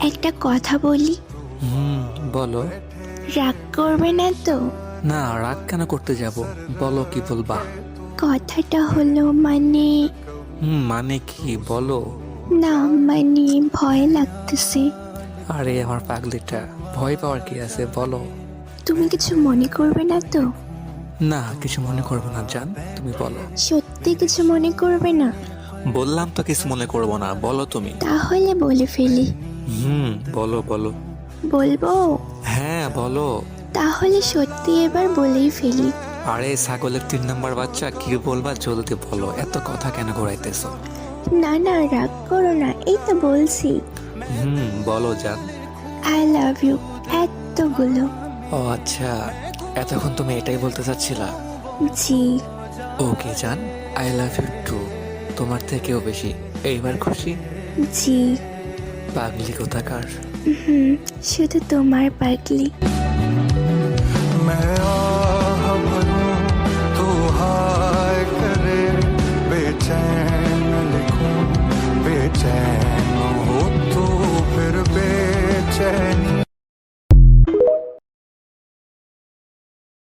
একটা কথা বলি, বলো। রাগ করবে না তো? না, রাগ কেন করতে যাব? বলো কি বলবা। কথাটা হলো মানে, মানে কি বলো। না মানে ভয় লাগতেছে। আরে আমার পাগলিটা, ভয় পাওয়ার কি আছে বলো। তুমি কিছু মনে করবে না তো? না, কিছু মনে করবো না জান, তুমি বলো। সত্যি কিছু মনে করবে না? বললাম তো কিছু মনে করবো না, বলো তুমি। তাহলে বলে ফেলি। বলো বলো। বলবো? হ্যাঁ বলো। তাহলে সত্যি এবার বলেই ফেলি। আরে ছাগলের 3 নম্বর বাচ্চা, কি বলবা জলদি বলো, এত কথা কেন ঘোরাইতেছো? না না, রাগ করো না, এই তো বলছি। বলো জান। আই লাভ ইউ এতগুলো। ও আচ্ছা, এতক্ষণ তুমি এটাই বলতে চাচ্ছিলা? জি। ওকে জান, আই লাভ ইউ টু, তোমার থেকেও বেশি। এইবার খুশি? জি। পাগলি কোথাকার। শুধু তোমার পাগলি। मैं आह भरूं तू हाय करे, बेचैन लिखूं बेचैन हो तू फिर बेचैनी